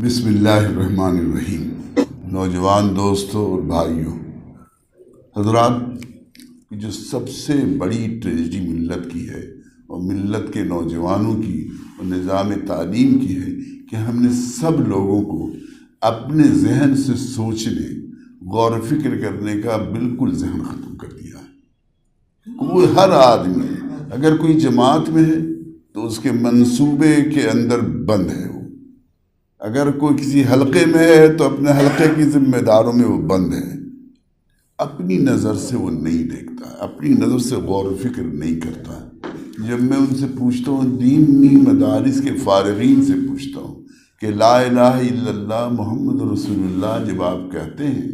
بسم اللہ الرحمن الرحیم۔ نوجوان دوستوں اور بھائیوں، حضرات، جو سب سے بڑی ٹریجڈی ملت کی ہے اور ملت کے نوجوانوں کی اور نظام تعلیم کی ہے کہ ہم نے سب لوگوں کو اپنے ذہن سے سوچنے، غور و فکر کرنے کا بالکل ذہن ختم کر دیا ہے۔ کوئی ہر آدمی اگر کوئی جماعت میں ہے تو اس کے منصوبے کے اندر بند ہے، اگر کوئی کسی حلقے میں ہے تو اپنے حلقے کی ذمہ داروں میں وہ بند ہے، اپنی نظر سے وہ نہیں دیکھتا، اپنی نظر سے غور و فکر نہیں کرتا۔ جب میں ان سے پوچھتا ہوں، دینی مدارس کے فارغین سے پوچھتا ہوں کہ لا الہ الا اللہ محمد رسول اللہ جب آپ کہتے ہیں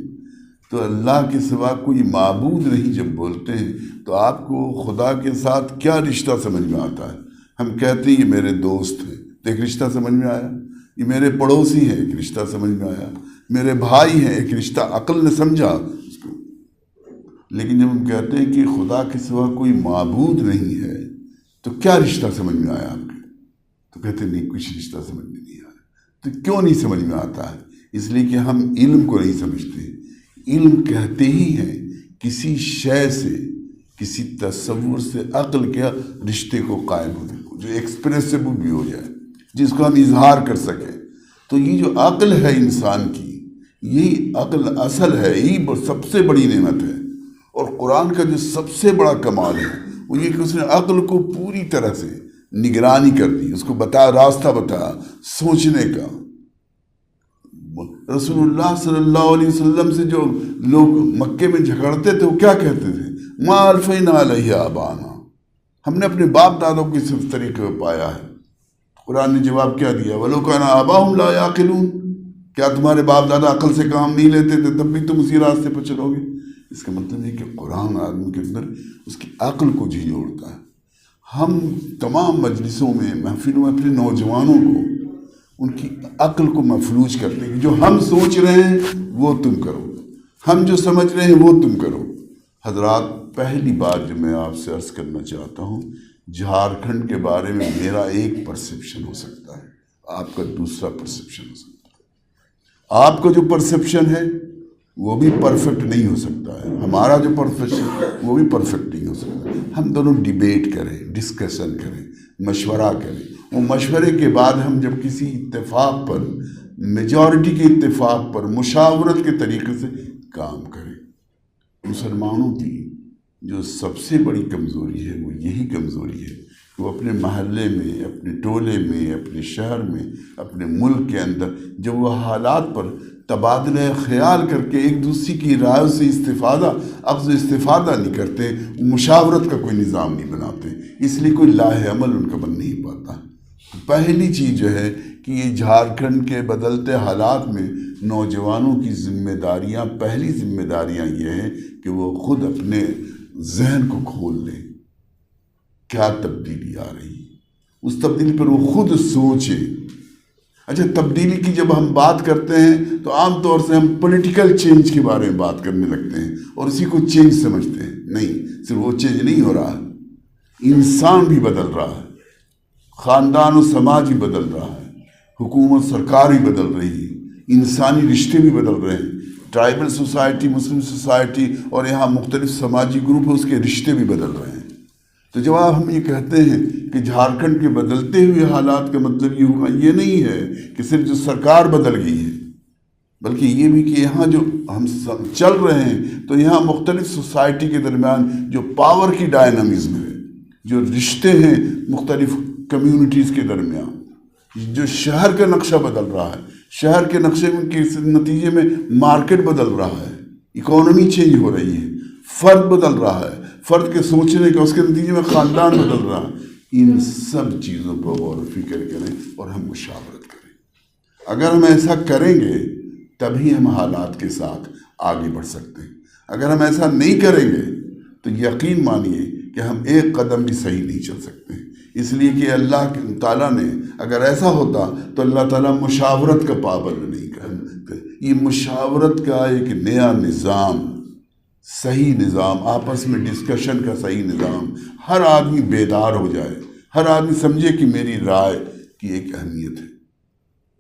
تو اللہ کے سوا کوئی معبود نہیں جب بولتے ہیں تو آپ کو خدا کے ساتھ کیا رشتہ سمجھ میں آتا ہے؟ ہم کہتے ہیں یہ میرے دوست ہیں تو ایک رشتہ سمجھ میں آیا، یہ میرے پڑوسی ہیں ایک رشتہ سمجھ میں آیا، میرے بھائی ہیں ایک رشتہ عقل نے سمجھا اس کو۔ لیکن جب ہم کہتے ہیں کہ خدا کے سوا کوئی معبود نہیں ہے تو کیا رشتہ سمجھ میں آیا آپ کے؟ تو کہتے ہیں نہیں، کچھ رشتہ سمجھ میں نہیں آیا۔ تو کیوں نہیں سمجھ میں آتا ہے؟ اس لیے کہ ہم علم کو نہیں سمجھتے۔ علم کہتے ہی ہیں کسی شے سے، کسی تصور سے عقل کے رشتے کو قائم ہونے کو، جو ایکسپریسیبل بھی ہو جائے، جس کو ہم اظہار کر سکیں۔ تو یہ جو عقل ہے انسان کی، یہی عقل اصل ہے، یہی سب سے بڑی نعمت ہے۔ اور قرآن کا جو سب سے بڑا کمال ہے وہ یہ کہ اس نے عقل کو پوری طرح سے نگرانی کر دی، اس کو بتایا، راستہ بتایا سوچنے کا۔ رسول اللہ صلی اللہ علیہ وسلم سے جو لوگ مکے میں جھگڑتے تھے وہ کیا کہتے تھے؟ ما الفینا علیہ آبانا، ہم نے اپنے باپ دادوں کو اس طریقے میں پایا ہے۔ قرآن نے جواب کیا دیا؟ وَلَوْ كَانَ آبَاؤُهُمْ لَا يَعْقِلُونَ، کیا تمہارے باپ دادا عقل سے کام نہیں لیتے تھے تب بھی تم اسی راستے پر چلو گے؟ اس کا مطلب ہے کہ قرآن آدمی کے اندر اس کی عقل کو جھنجھوڑتا ہے۔ ہم تمام مجلسوں میں، محفلوں میں اپنے نوجوانوں کو ان کی عقل کو مفلوج کرتے ہیں، جو ہم سوچ رہے ہیں وہ تم کرو، ہم جو سمجھ رہے ہیں وہ تم کرو۔ حضرات، پہلی بات جو میں آپ سے عرض کرنا چاہتا ہوں، جھارکھنڈ کے بارے میں میرا ایک پرسیپشن ہو سکتا ہے، آپ کا دوسرا پرسیپشن ہو سکتا ہے۔ آپ کا جو پرسیپشن ہے وہ بھی پرفیکٹ نہیں ہو سکتا ہے، ہمارا جو پرسیپشن وہ بھی پرفیکٹ نہیں ہو سکتا۔ ہم دونوں ڈیبیٹ کریں، ڈسکشن کریں، مشورہ کریں، وہ مشورے کے بعد ہم جب کسی اتفاق پر، میجورٹی کے اتفاق پر، مشاورت کے طریقے سے کام کریں۔ مسلمانوں کی جو سب سے بڑی کمزوری ہے وہ یہی کمزوری ہے کہ وہ اپنے محلے میں، اپنے ٹولے میں، اپنے شہر میں، اپنے ملک کے اندر جب وہ حالات پر تبادلہ خیال کر کے ایک دوسرے کی رائے سے استفادہ نہیں کرتے، مشاورت کا کوئی نظام نہیں بناتے، اس لیے کوئی لاہ عمل ان کا بن نہیں پاتا۔ پہلی چیز جو ہے کہ یہ جھارکھنڈ کے بدلتے حالات میں نوجوانوں کی ذمہ داریاں، پہلی ذمہ داریاں یہ ہیں کہ وہ خود اپنے ذہن کو کھول لیں، کیا تبدیلی آ رہی ہے، اس تبدیلی پر وہ خود سوچے۔ اچھا، تبدیلی کی جب ہم بات کرتے ہیں تو عام طور سے ہم پولیٹیکل چینج کے بارے میں بات کرنے لگتے ہیں اور اسی کو چینج سمجھتے ہیں۔ نہیں، صرف وہ چینج نہیں ہو رہا ہے، انسان بھی بدل رہا ہے، خاندان و سماج بھی بدل رہا ہے، حکومت سرکار بھی بدل رہی ہے، انسانی رشتے بھی بدل رہے ہیں، ٹرائبل سوسائٹی، مسلم سوسائٹی اور یہاں مختلف سماجی گروپ ہیں، اس کے رشتے بھی بدل رہے ہیں۔ تو جب ہم یہ کہتے ہیں کہ جھارکھنڈ کے بدلتے ہوئے حالات کا مطلب یہ ہوگا، یہ نہیں ہے کہ صرف جو سرکار بدل گئی ہے، بلکہ یہ بھی کہ یہاں جو ہم چل رہے ہیں تو یہاں مختلف سوسائٹی کے درمیان جو پاور کی ڈائنامزم ہے، جو رشتے ہیں مختلف کمیونٹیز کے درمیان، جو شہر کا نقشہ بدل رہا ہے، شہر کے نقشے کے نتیجے میں مارکیٹ بدل رہا ہے، اکانومی چینج ہو رہی ہے، فرد بدل رہا ہے، فرد کے سوچنے کا، اس کے نتیجے میں خاندان بدل رہا ہے۔ ان سب چیزوں پر غور و فکر کریں اور ہم مشاورت کریں۔ اگر ہم ایسا کریں گے تبھی ہم حالات کے ساتھ آگے بڑھ سکتے ہیں۔ اگر ہم ایسا نہیں کریں گے تو یقین مانیے کہ ہم ایک قدم بھی صحیح نہیں چل سکتے، اس لیے کہ اللہ تعالیٰ نے اگر ایسا ہوتا تو اللہ تعالیٰ مشاورت کا پابند نہیں کرتا۔ یہ مشاورت کا ایک نیا نظام، صحیح نظام، آپس میں ڈسکشن کا صحیح نظام، ہر آدمی بیدار ہو جائے، ہر آدمی سمجھے کہ میری رائے کی ایک اہمیت ہے۔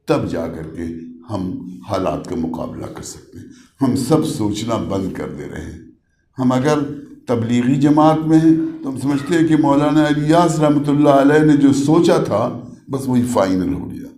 تب جا کر کے ہم حالات کا مقابلہ کر سکتے ہیں. ہم سب سوچنا بند کر دے رہے ہیں. ہم اگر تبلیغی جماعت میں ہیں تو ہم سمجھتے ہیں کہ مولانا الیاس رحمۃ اللہ علیہ نے جو سوچا تھا بس وہی فائنل ہو گیا،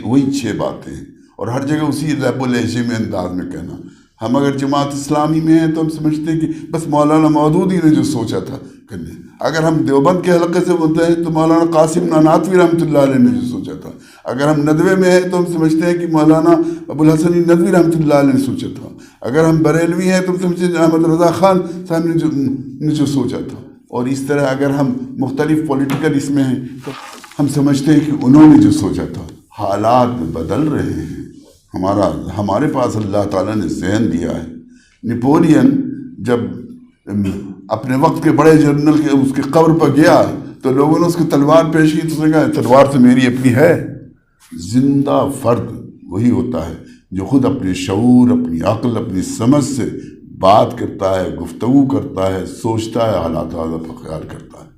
وہی 6 باتیں ہیں، اور ہر جگہ اسی لب و لہجے میں انداز میں کہنا. ہم اگر جماعت اسلامی میں ہیں تو ہم سمجھتے ہیں کہ بس مولانا مودودی نے جو سوچا تھا کرنے. اگر ہم دیوبند کے حلقے سے بولتے ہیں تو مولانا قاسم نانوتوی رحمۃ اللہ علیہ نے جو سوچا تھا. اگر ہم ندوے میں ہیں تو ہم سمجھتے ہیں کہ مولانا ابوالحسن ندوی رحمۃ اللہ علیہ نے سوچا تھا. اگر ہم بریلوی ہیں تو ہم سمجھتے ہیں احمد رضا خان صاحب نے جو سوچا تھا. اور اس طرح اگر ہم مختلف پولیٹیکل اس میں ہیں تو ہم سمجھتے ہیں کہ انہوں نے جو سوچا تھا. حالات بدل رہے ہیں. ہمارے پاس اللہ تعالیٰ نے ذہن دیا ہے. نپولین جب اپنے وقت کے بڑے جنرل کے اس کی قبر پر گیا تو لوگوں نے اس کو تلوار پیش کی تو اس نے کہا تلوار تو میری اپنی ہے. زندہ فرد وہی ہوتا ہے جو خود اپنے شعور، اپنی عقل، اپنی سمجھ سے بات کرتا ہے، گفتگو کرتا ہے، سوچتا ہے، حالات پر خیال کرتا ہے.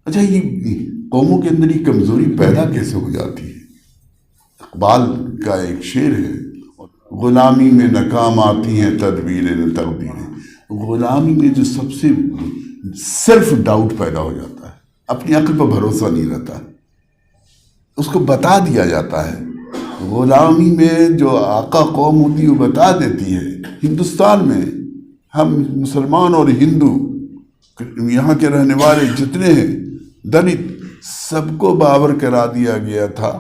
اچھا، یہ قوموں کے اندر یہ کمزوری پیدا کیسے ہو جاتی ہے؟ اقبال کا ایک شعر ہے، غلامی میں ناکام آتی ہیں تدبیریں تقدیریں. غلامی میں جو سب سے سیلف ڈاؤٹ پیدا ہو جاتا ہے، اپنی عقل پر بھروسہ نہیں رہتا، اس کو بتا دیا جاتا ہے. غلامی میں جو آقا قوم ہوتی ہے وہ بتا دیتی ہے. ہندوستان میں ہم مسلمان اور ہندو یہاں کے رہنے والے جتنے ہیں دلت سب کو باور کرا دیا گیا تھا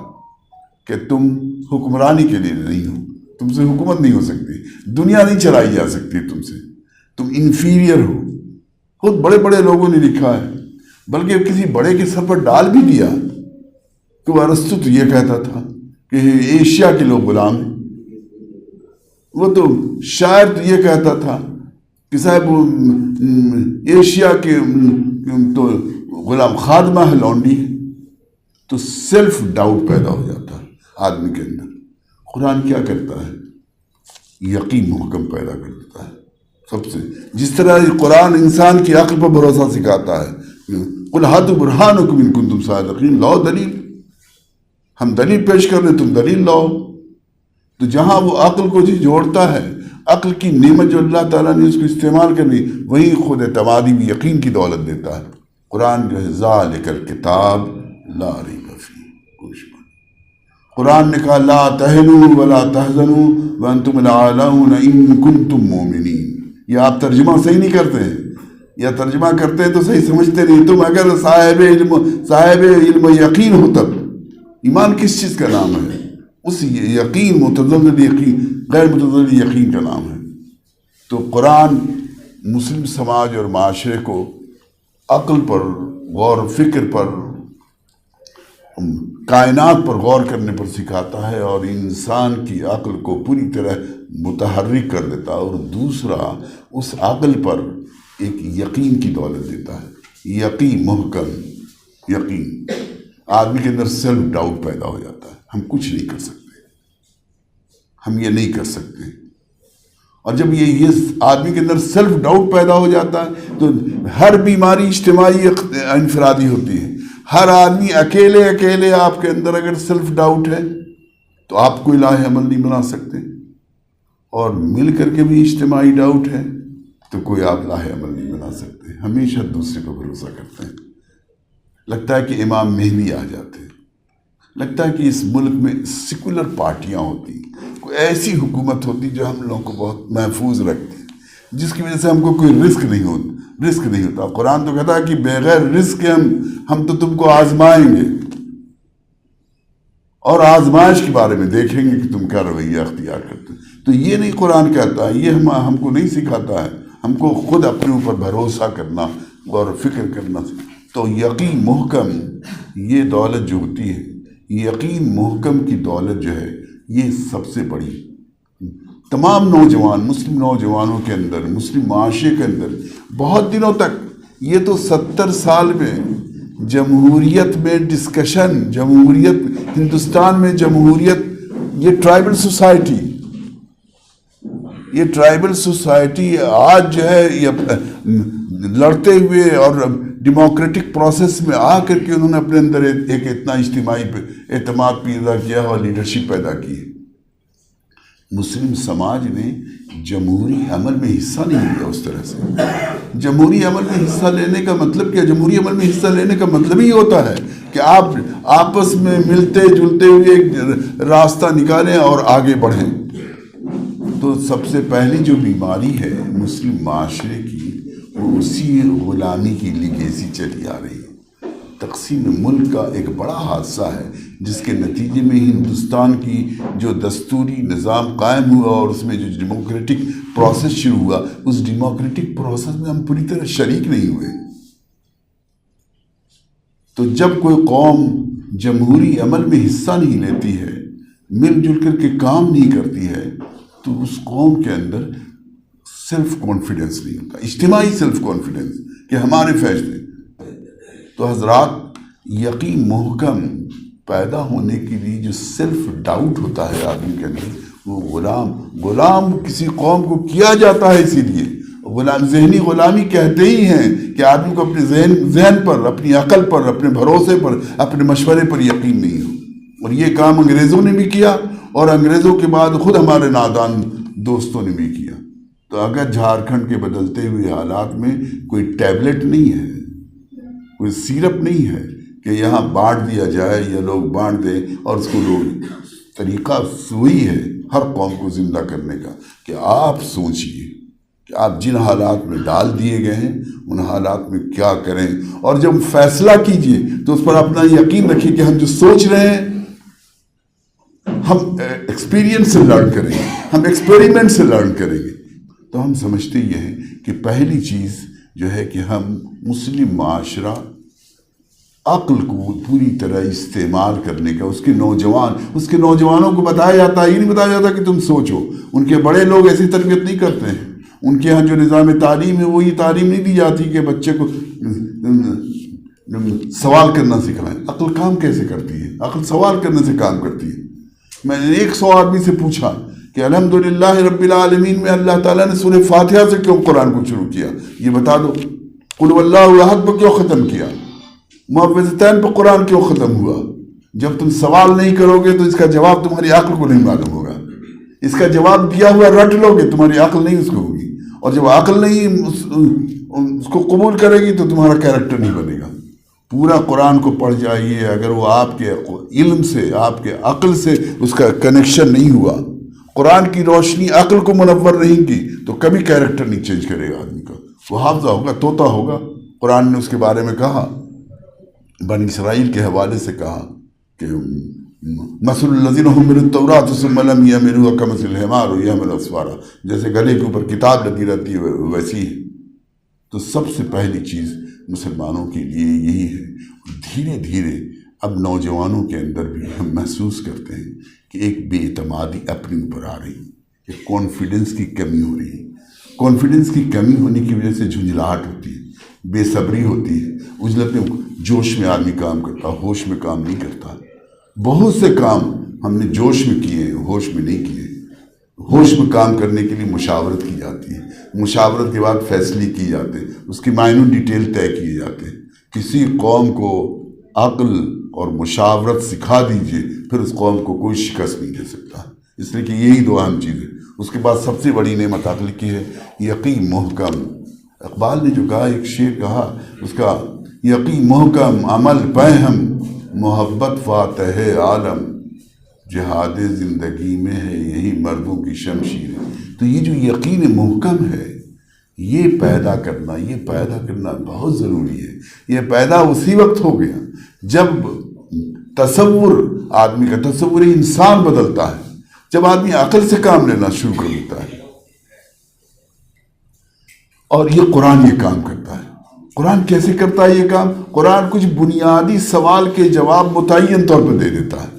کہ تم حکمرانی کے لیے نہیں ہو، تم سے حکومت نہیں ہو سکتی، دنیا نہیں چلائی جا سکتی تم سے، تم انفیریئر ہو. خود بڑے بڑے لوگوں نے لکھا ہے، بلکہ کسی بڑے کے سر پر ڈال بھی دیا کہ ارسطو تو یہ کہتا تھا کہ ایشیا کے لوگ غلام ہیں. وہ تو شاعر تو یہ کہتا تھا کہ صاحب ایشیا کے تو غلام خادمہ ہے، لونڈی ہے. تو سیلف ڈاؤٹ پیدا ہو جاتا ہے آدمی کے اندر. قرآن کیا کرتا ہے؟ یقین محکم پیدا کر دیتا ہے. سب سے جس طرح قرآن انسان کی عقل پر بھروسہ سکھاتا ہے، قل ہاتوا برہانکم ان کنتم صادقین، لاؤ دلیل، ہم دلیل پیش کر رہے تم دلیل لاؤ. تو جہاں وہ عقل کو جوڑتا ہے، عقل کی نعمت جو اللہ تعالیٰ نے اس کو استعمال کرنی، وہی خود اعتمادی بھی یقین کی دولت دیتا ہے. قرآن جو ہے ذالک الکتاب لا ریب فیہ، کوئی شبہ نہیں. قرآن نے کہا لا تہنوا ولا تحزنوا وانتم الاعلون ان کنتم مؤمنین. یہ آپ ترجمہ صحیح نہیں کرتے ہیں، یا ترجمہ کرتے ہیں تو صحیح سمجھتے نہیں. تم اگر صاحب علم یقین ہو تب. ایمان کس چیز کا نام ہے؟ اس یقین، متزلزل یقین، غیر متزلزل یقین کا نام ہے. تو قرآن مسلم سماج اور معاشرے کو عقل پر غور و فکر پر، کائنات پر غور کرنے پر سکھاتا ہے، اور انسان کی عقل کو پوری طرح متحرک کر دیتا ہے. اور دوسرا اس عقل پر ایک یقین کی دولت دیتا ہے. یقین محکم یقین. آدمی کے اندر سیلف ڈاؤٹ پیدا ہو جاتا ہے، ہم کچھ نہیں کر سکتے، ہم یہ نہیں کر سکتے. اور جب یہ آدمی کے اندر سیلف ڈاؤٹ پیدا ہو جاتا ہے تو ہر بیماری اجتماعی انفرادی ہوتی ہے. ہر آدمی اکیلے آپ کے اندر اگر سیلف ڈاؤٹ ہے تو آپ کوئی لاہ عمل نہیں بنا سکتے، اور مل کر کے بھی اجتماعی ڈاؤٹ ہے تو کوئی آپ لاہ عمل نہیں بنا سکتے. ہمیشہ دوسرے پر بھروسہ کرتے ہیں. لگتا ہے کہ امام مہدی آ جاتے ہیں، لگتا ہے کہ اس ملک میں سیکولر پارٹیاں ہوتی، کوئی ایسی حکومت ہوتی جو ہم لوگوں کو بہت محفوظ رکھتی، جس کی وجہ سے ہم کو کوئی رسک نہیں ہوتا. قرآن تو کہتا ہے کہ بغیر رسک کے ہم تو تم کو آزمائیں گے، اور آزمائش کے بارے میں دیکھیں گے کہ تم کیا رویہ اختیار کرتے. تو یہ نہیں قرآن کہتا ہے، یہ ہم کو نہیں سکھاتا ہے. ہم کو خود اپنے اوپر بھروسہ کرنا اور فکر کرنا. تو یقین محکم یہ دولت جو ہوتی ہے، یقین محکم کی دولت جو ہے، یہ سب سے بڑی تمام نوجوان، مسلم نوجوانوں کے اندر، مسلم معاشرے کے اندر بہت دنوں تک، یہ تو 70 سال میں جمہوریت میں ڈسکشن، جمہوریت ہندوستان میں جمہوریت، یہ ٹرائبل سوسائٹی آج جو ہے لڑتے ہوئے اور ڈیموکریٹک پروسیس میں آ کر کے انہوں نے اپنے اندر ایک اتنا اجتماعی اعتماد پیدا کیا اور لیڈرشپ پیدا کی. مسلم سماج نے جمہوری عمل میں حصہ نہیں لیا اس طرح سے. جمہوری عمل میں حصہ لینے کا مطلب کیا؟ جمہوری عمل میں حصہ لینے کا مطلب ہی ہوتا ہے کہ آپ آپس میں ملتے جلتے ہوئے ایک راستہ نکالیں اور آگے بڑھیں. تو سب سے پہلی جو بیماری ہے مسلم معاشرے کی وہ اسی غلامی کی لیگیسی چلی آ رہی ہے. تقسیم ملک کا ایک بڑا حادثہ ہے جس کے نتیجے میں ہندوستان کی جو دستوری نظام قائم ہوا اور اس میں جو ڈیموکریٹک پروسیس شروع ہوا، اس ڈیموکریٹک پروسیس میں ہم پوری طرح شریک نہیں ہوئے. تو جب کوئی قوم جمہوری عمل میں حصہ نہیں لیتی ہے، مل جل کر کے کام نہیں کرتی ہے، تو اس قوم کے اندر سیلف کانفیڈنس نہیں ہوتا، اجتماعی سیلف کانفیڈنس کہ ہمارے فیصلے. تو حضرات، یقین محکم پیدا ہونے کے لیے جو سیلف ڈاؤٹ ہوتا ہے آدمی کے اندر، وہ غلام کسی قوم کو کیا جاتا ہے. اسی لیے ذہنی غلامی کہتے ہی ہیں کہ آدمی کو اپنے ذہن پر، اپنی عقل پر، اپنے بھروسے پر، اپنے مشورے پر یقین نہیں ہو. اور یہ کام انگریزوں نے بھی کیا اور انگریزوں کے بعد خود ہمارے نادان دوستوں نے بھی کیا. تو اگر جھارکھنڈ کے بدلتے ہوئے حالات میں کوئی ٹیبلٹ نہیں ہے، کوئی سیرپ نہیں ہے کہ یہاں بانٹ دیا جائے یا لوگ بانٹ دیں اور اس کو لوگ، طریقہ وہی ہے ہر قوم کو زندہ کرنے کا کہ آپ سوچئے کہ آپ جن حالات میں ڈال دیے گئے ہیں ان حالات میں کیا کریں، اور جب فیصلہ کیجئے تو اس پر اپنا یقین رکھیے کہ ہم جو سوچ رہے ہیں ہم ایکسپیرینس سے لرن کریں گے، ہم ایکسپیریمنٹ سے لرن کریں گے. تو ہم سمجھتے یہ ہیں کہ پہلی چیز جو ہے کہ ہم مسلم معاشرہ عقل کو پوری طرح استعمال کرنے کا، اس کے نوجوانوں کو بتایا جاتا ہے، یہ نہیں بتایا جاتا کہ تم سوچو. ان کے بڑے لوگ ایسی تربیت نہیں کرتے ہیں. ان کے ہاں جو نظام تعلیم ہے وہ یہ تعلیم نہیں دی جاتی کہ بچے کو سوال کرنا سکھائیں. عقل کام کیسے کرتی ہے؟ عقل سوال کرنے سے کام کرتی ہے. میں نے 100 آدمی سے پوچھا کہ الحمدللہ رب العالمین میں اللہ تعالیٰ نے سورہ فاتحہ سے کیوں قرآن کو شروع کیا؟ یہ بتا دو. قل هو اللہ احد پر کیوں ختم کیا؟ معوذتین پر قرآن کیوں ختم ہوا؟ جب تم سوال نہیں کرو گے تو اس کا جواب تمہاری عقل کو نہیں معلوم ہوگا. اس کا جواب دیا ہوا رٹ لو گے، تمہاری عقل نہیں اس کو ہوگی، اور جب عقل نہیں اس کو قبول کرے گی تو تمہارا کیریکٹر نہیں بنے گا. پورا قرآن کو پڑھ جائیے، اگر وہ آپ کے علم سے، آپ کے عقل سے اس کا کنیکشن نہیں ہوا، قرآن کی روشنی عقل کو منور نہیں کی، تو کبھی کیریکٹر نہیں چینج کرے گا آدمی کا. وہ حافظہ ہوگا، طوطا ہوگا. قرآن نے اس کے بارے میں کہا، بنی اسرائیل کے حوالے سے کہا کہ مثل الذین حملوا التوراۃ ثم لم یحملوها کمثل الحمار یحمل اسفارا، جیسے گلے کے اوپر کتاب لگی رہتی ہے ویسی ہے. تو سب سے پہلی چیز مسلمانوں کے لیے یہی ہے. دھیرے دھیرے اب نوجوانوں کے اندر بھی ہم محسوس کرتے ہیں کہ ایک بے اعتمادی اپنے اوپر آ رہی ہے، ایک کانفیڈنس کی کمی ہو رہی ہے. کانفیڈنس کی کمی ہونے کی وجہ سے جھنجھلاہٹ ہوتی ہے، بے صبری ہوتی ہے، عجلت میں، جوش میں آدمی کام کرتا، ہوش میں کام نہیں کرتا. بہت سے کام ہم نے جوش میں کیے، ہوش میں نہیں کیے. ہوش میں کام کرنے کے لیے مشاورت کی جاتی ہے، مشاورت کے بعد فیصلے کیے جاتے ہیں، اس کی مائنوٹ ڈیٹیل طے کیے جاتے ہیں. کسی قوم کو عقل اور مشاورت سکھا دیجئے، پھر اس قوم کو کوئی شکست نہیں دے سکتا. اس لیے کہ یہی دو اہم چیزیں. اس کے بعد سب سے بڑی نعمت عقل کی ہے، یقین محکم. اقبال نے جو کہا، ایک شعر کہا اس کا، یقین محکم عمل پہم محبت فاتح عالم، جہاد زندگی میں ہے یہی مردوں کی شمشیر ہے. تو یہ جو یقین محکم ہے، یہ پیدا کرنا بہت ضروری ہے. یہ پیدا اسی وقت ہو گیا جب تصور، آدمی کا تصور انسان بدلتا ہے، جب آدمی عقل سے کام لینا شروع کر دیتا ہے. اور یہ قرآن یہ کام کرتا ہے. قرآن کیسے کرتا ہے یہ کام؟ قرآن کچھ بنیادی سوال کے جواب متعین طور پر دے دیتا ہے.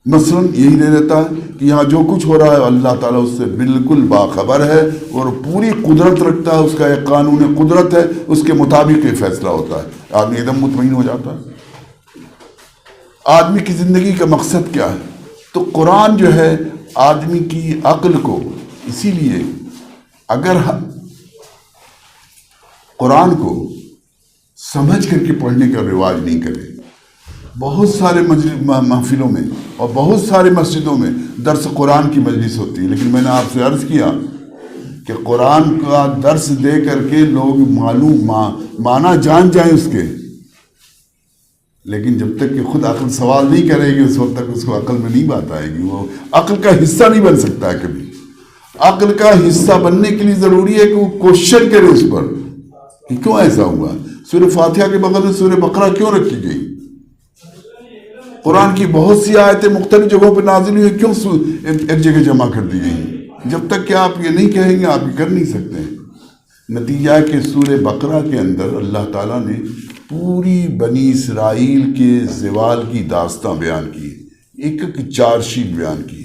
مثلا یہی دے دیتا ہے کہ یہاں جو کچھ ہو رہا ہے اللہ تعالیٰ اس سے بالکل باخبر ہے اور پوری قدرت رکھتا ہے، اس کا ایک قانون قدرت ہے، اس کے مطابق یہ فیصلہ ہوتا ہے. آدمی ایک دم مطمئن ہو جاتا ہے. آدمی کی زندگی کا مقصد کیا ہے؟ تو قرآن جو ہے آدمی کی عقل کو، اسی لیے اگر قرآن کو سمجھ کر کے پڑھنے کا رواج نہیں کریں. بہت سارے محفلوں میں اور بہت سارے مسجدوں میں درس قرآن کی مجلس ہوتی ہے، لیکن میں نے آپ سے عرض کیا کہ قرآن کا درس دے کر کے لوگ معنی جان جائیں اس کے، لیکن جب تک کہ خود عقل سوال نہیں کرے گی اس وقت تک اس کو عقل میں نہیں بات آئے گی. وہ عقل کا حصہ نہیں بن سکتا ہے کبھی. عقل کا حصہ بننے کے لیے ضروری ہے کہ وہ کوشچن کرے اس پر کہ کیوں ایسا ہوا. سورہ فاتحہ کے بغل میں سورہ بقرہ کیوں رکھی گئی؟ قرآن کی بہت سی آیتیں مختلف جگہوں پہ نازل ہوئی، کیوں ایک جگہ جمع کر دی گئی؟ جب تک کہ آپ یہ نہیں کہیں گے آپ یہ کر نہیں سکتے. نتیجہ ہے کہ سورہ بقرہ کے اندر اللہ تعالیٰ نے پوری بنی اسرائیل کے زوال کی داستان بیان کی، ایک 4 شیٹ بیان کی،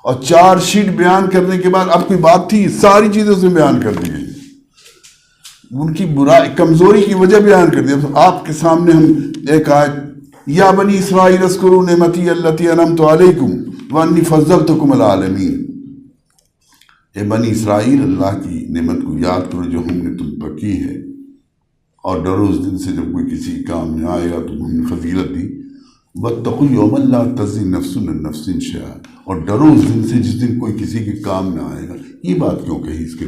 اور 4 شیٹ بیان کرنے کے بعد اب کوئی بات تھی، ساری چیزیں اس میں بیان کر دی گئی، ان کی برائی کمزوری کی وجہ بیان کر دی. آپ کے سامنے ہم ایک آیت، یا بنی اسرائیل اذکروا نعمتی التی انعمت علیکم وانی فضلتکم علی العالمین. اے بنی اسرائیل، اللہ کی نعمت کو یاد کرو جو ہم نے تم پر کی ہے، اور ڈرو اس دن سے جب کوئی کسی کام میں آئے گا تو ہم نے فضیلت دی. واتقوا یوما لا تجزی نفس عن نفس شیئا، اور ڈرو اس دن سے جس دن کوئی کسی کے کام میں آئے گا. یہ بات کیوں کہی اس کے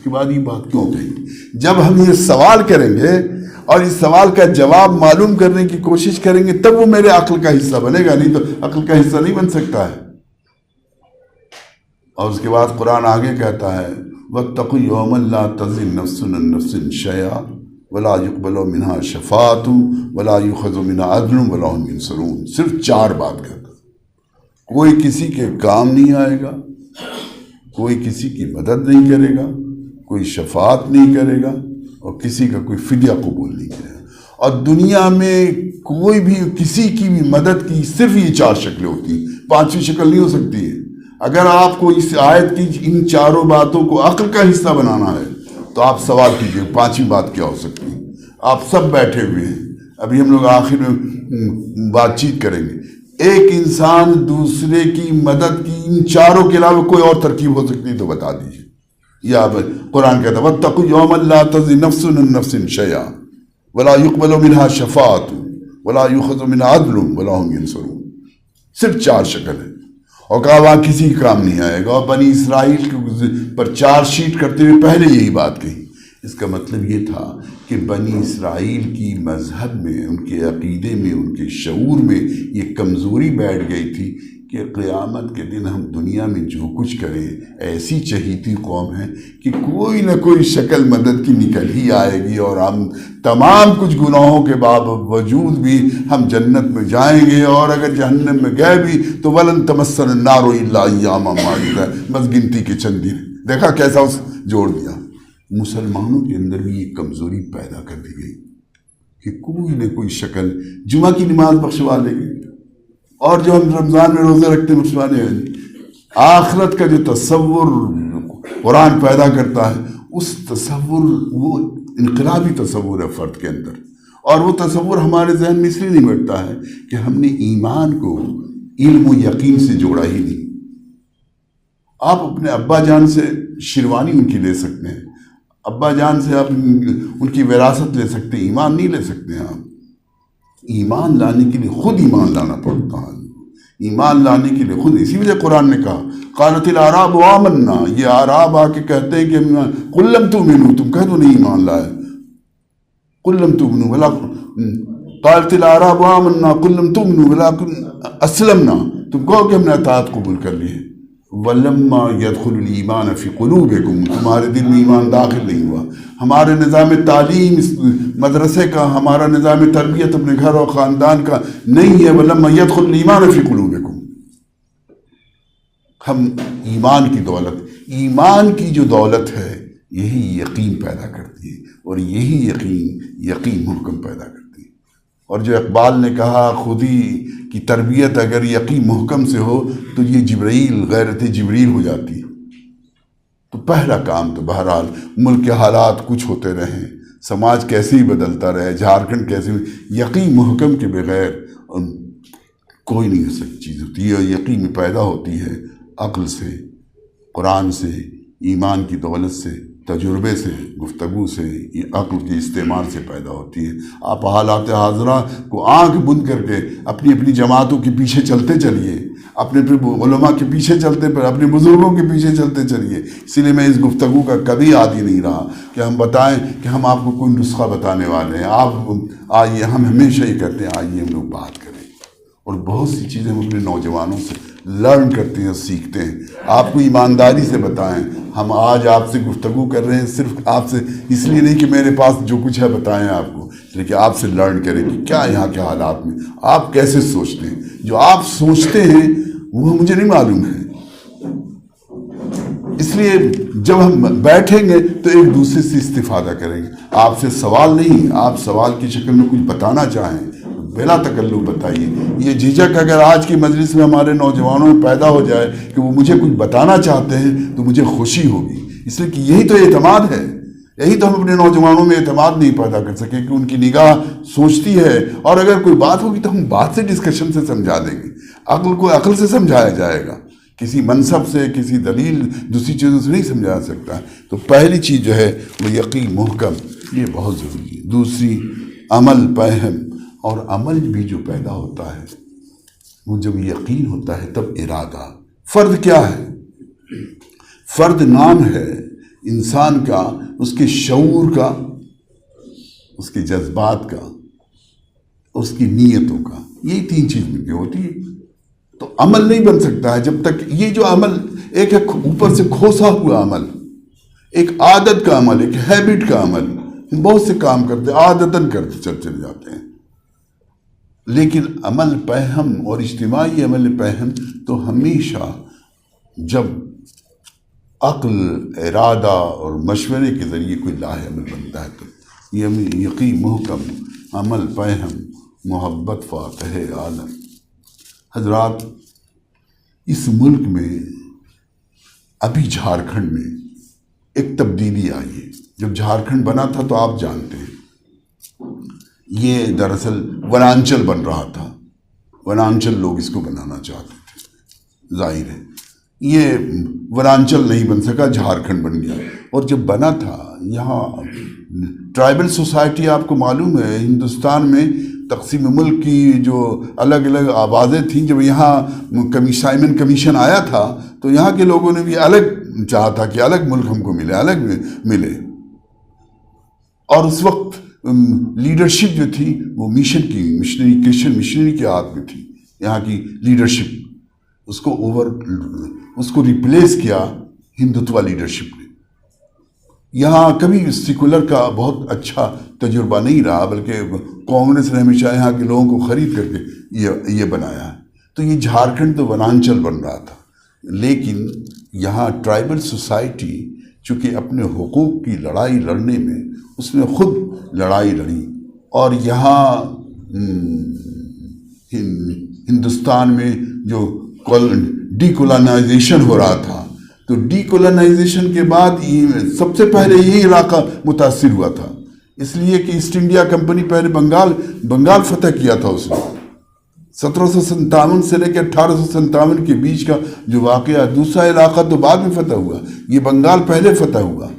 بعد یہ بات کیوں کہی؟ جب ہم یہ سوال کریں گے اور اس سوال کا جواب معلوم کرنے کی کوشش کریں گے تب وہ میرے عقل کا حصہ بنے گا، نہیں تو عقل کا حصہ نہیں بن سکتا ہے. اور اس کے بعد قرآن آگے کہتا ہے واتقوا یوما لا تجزی نفس عن نفس شیئا ولا يقبل منها شفاعة ولا يؤخذ منها عدل ولا هم ينصرون. صرف 4 بات کہتا ہے. کوئی کسی کے کام نہیں آئے گا، کوئی کسی کی مدد نہیں کرے گا، کوئی شفاعت نہیں کرے گا، اور کسی کا کوئی فدیہ قبول نہیں کرے گا. اور دنیا میں کوئی بھی کسی کی بھی مدد کی صرف یہ 4 شکلیں ہوتی ہیں، 5ویں شکل نہیں ہو سکتی ہے. اگر آپ کو اس آیت کی ان 4 باتوں کو عقل کا حصہ بنانا ہے تو آپ سوال کیجئے 5ویں بات کیا ہو سکتی ہے. آپ سب بیٹھے ہوئے ہیں، ابھی ہم لوگ آخر میں بات چیت کریں گے. ایک انسان دوسرے کی مدد کی ان 4 کے علاوہ کوئی اور ترکیب ہو سکتی ہے تو بتا دیجیے. یا قرآن کہتا ہے واتقوا یوما لا تجزی نفس عن نفس شیئا ولا يقبل منها شفاعة ولا يؤخذ منها عدل ولا هم ينصرون. صرف 4 شکل ہے. اور کہا وہاں کسی کام نہیں آئے گا. اور بنی اسرائیل پر 4 شیٹ کرتے ہوئے پہلے یہی بات کہی. اس کا مطلب یہ تھا کہ بنی اسرائیل کی مذہب میں، ان کے عقیدے میں، ان کے شعور میں یہ کمزوری بیٹھ گئی تھی کہ قیامت کے دن ہم دنیا میں جو کچھ کریں ایسی چہیتی قوم ہے کہ کوئی نہ کوئی شکل مدد کی نکل ہی آئے گی، اور ہم تمام کچھ گناہوں کے باوجود بھی ہم جنت میں جائیں گے، اور اگر جہنم میں گئے بھی تو وَلَن تَمَسَّنَا النَّارُ إِلَّا أَيَّامًا مَّعْدُودَةً. بس گنتی کے چند دن. دیکھا کیسا اس جوڑ دیا. مسلمانوں کے اندر بھی یہ کمزوری پیدا کر دی گئی کہ کوئی نہ کوئی شکل جمعہ کی نماز بخشوا لے گی، اور جو ہم رمضان میں روزے رکھتے ہیں بخشوانے ہیں. آخرت کا جو تصور قرآن پیدا کرتا ہے اس تصور وہ انقلابی تصور ہے فرد کے اندر، اور وہ تصور ہمارے ذہن میں اس لیے نہیں بیٹھتا ہے کہ ہم نے ایمان کو علم و یقین سے جوڑا ہی نہیں. آپ اپنے ابا جان سے شیروانی ان کی لے سکتے ہیں، ابا جان سے آپ ان کی وراثت لے سکتے ہیں، ایمان نہیں لے سکتے ہیں. آپ ایمان لانے کے لیے خود ایمان لانا پڑتا ہے. ایمان لانے کے لیے خود، اسی وجہ قرآن نے کہا قالت الاعراب آمنا. یہ اعراب آ کے کہتے ہیں کہ قل لم تؤمنوا، تم کہہ دو نہیں ایمان لائے. قل لم تؤمنوا ولا قالت الاعراب آمنا قل لم تؤمنوا ولكن اسلمنا، تم کہو کہ ہم نے اطاعت قبول کر لی ہے. ولما يدخل الایمان فی قلوبکم، تمہارے دل میں ایمان داخل نہیں ہوا. ہمارے نظام تعلیم مدرسے کا، ہمارا نظام تربیت اپنے گھر اور خاندان کا نہیں ہے. ولما يدخل الایمان فی قلوبکم. ہم ایمان کی دولت، ایمان کی جو دولت ہے یہی یقین پیدا کرتی ہے، اور یہی یقین محکم پیدا کرتی ہے. اور جو اقبال نے کہا خودی کی تربیت اگر یقین محکم سے ہو تو یہ جبرائیل غیرت جبریل ہو جاتی. تو پہلا کام تو بہرحال ملک کے حالات کچھ ہوتے رہیں، سماج کیسے ہی بدلتا رہے، جھارکھنڈ کیسے بھی، یقین محکم کے بغیر کوئی نہیں ہو سکتی چیز ہوتی ہے. اور یقین پیدا ہوتی ہے عقل سے، قرآن سے، ایمان کی دولت سے، تجربے سے، گفتگو سے، یہ عقل کے استعمال سے پیدا ہوتی ہے۔ آپ حالات حاضرہ کو آنکھ بند کر کے اپنی اپنی جماعتوں کے پیچھے چلتے چلیے، اپنے علماء کے پیچھے چلتے پر اپنے بزرگوں کے پیچھے چلتے چلیے۔ اسی لیے میں اس گفتگو کا کبھی عادی نہیں رہا کہ ہم بتائیں کہ ہم آپ کو کوئی نسخہ بتانے والے ہیں، آپ آئیے، ہم ہمیشہ ہی کرتے ہیں آئیے ہم لوگ بات کریں، اور بہت سی چیزیں ہم اپنے نوجوانوں سے لرن کرتے ہیں، سیکھتے ہیں۔ آپ کو ایمانداری سے بتائیں، ہم آج آپ سے گفتگو کر رہے ہیں صرف آپ سے اس لیے نہیں کہ میرے پاس جو کچھ ہے بتائیں آپ کو، لیکن آپ سے لرن کریں کہ کیا یہاں کے حالات میں آپ کیسے سوچتے ہیں۔ جو آپ سوچتے ہیں وہ مجھے نہیں معلوم ہے، اس لیے جب ہم بیٹھیں گے تو ایک دوسرے سے استفادہ کریں گے۔ آپ سے سوال نہیں، آپ سوال کی شکل میں کچھ بتانا چاہیں بلا تکلف بتائیے۔ یہ جھجک اگر آج کی مجلس میں ہمارے نوجوانوں میں پیدا ہو جائے کہ وہ مجھے کچھ بتانا چاہتے ہیں تو مجھے خوشی ہوگی، اس لیے کہ یہی تو اعتماد ہے۔ یہی تو ہم اپنے نوجوانوں میں اعتماد نہیں پیدا کر سکے کہ ان کی نگاہ سوچتی ہے، اور اگر کوئی بات ہوگی تو ہم بات سے، ڈسکشن سے سمجھا دیں گے۔ عقل کو عقل سے سمجھایا جائے گا، کسی منصب سے، کسی دلیل، دوسری چیزوں سے نہیں سمجھا سکتا۔ تو پہلی چیز جو ہے وہ یقین محکم، یہ بہت ضروری ہے۔ دوسری عمل فہم، اور عمل بھی جو پیدا ہوتا ہے وہ جب یقین ہوتا ہے تب ارادہ۔ فرد کیا ہے؟ فرد نام ہے انسان کا، اس کے شعور کا، اس کے جذبات کا، اس کی نیتوں کا، یہی تین چیز مل کے ہوتی ہے۔ تو عمل نہیں بن سکتا ہے جب تک یہ جو عمل ایک ہے اوپر سے کھوسا ہوا عمل، ایک عادت کا عمل، ایک ہیبٹ کا عمل۔ ہم بہت سے کام کرتے عادتاً کرتے چلے جاتے ہیں، لیکن عمل فہم اور اجتماعی عمل فہم تو ہمیشہ جب عقل، ارادہ اور مشورے کے ذریعے کوئی لاہ عمل بنتا ہے تو یہ یقین محکم، عمل فہم، محبت فاتح عالم۔ حضرات، اس ملک میں ابھی جھارکھنڈ میں ایک تبدیلی آئی ہے۔ جب جھارکھنڈ بنا تھا تو آپ جانتے ہیں یہ دراصل ونانچل بن رہا تھا، ونانچل لوگ اس کو بنانا چاہتے تھے۔ ظاہر ہے یہ ونانچل نہیں بن سکا، جھارکھنڈ بن گیا۔ اور جب بنا تھا یہاں ٹرائبل سوسائٹی، آپ کو معلوم ہے ہندوستان میں تقسیم ملک کی جو الگ الگ آوازیں تھیں، جب یہاں سائمن کمیشن آیا تھا تو یہاں کے لوگوں نے بھی الگ چاہا تھا کہ الگ ملک ہم کو ملے، الگ ملے۔ اور اس وقت لیڈرشپ جو تھی وہ مشن کی، مشنری کے ہاتھ میں تھی۔ یہاں کی لیڈرشپ اس کو ریپلیس کیا ہندوتوا لیڈرشپ نے۔ یہاں کبھی سیکولر کا بہت اچھا تجربہ نہیں رہا، بلکہ کانگریس نے ہمیشہ یہاں کے لوگوں کو خرید کر کے یہ بنایا ہے۔ تو یہ جھارکھنڈ تو ونانچل بن رہا تھا، لیکن یہاں ٹرائبل سوسائٹی چونکہ اپنے حقوق کی لڑائی لڑنے میں اس نے خود لڑائی لڑی، اور یہاں ہندوستان میں جو ڈی کولونائزیشن ہو رہا تھا، تو ڈی کولونائزیشن کے بعد سب سے پہلے یہی علاقہ متاثر ہوا تھا، اس لیے کہ ایسٹ انڈیا کمپنی پہلے بنگال فتح کیا تھا اس نے۔ 1757 سے لے کے 1857 کے بیچ کا جو واقعہ، دوسرا علاقہ تو بعد میں فتح ہوا، یہ بنگال پہلے فتح ہوا۔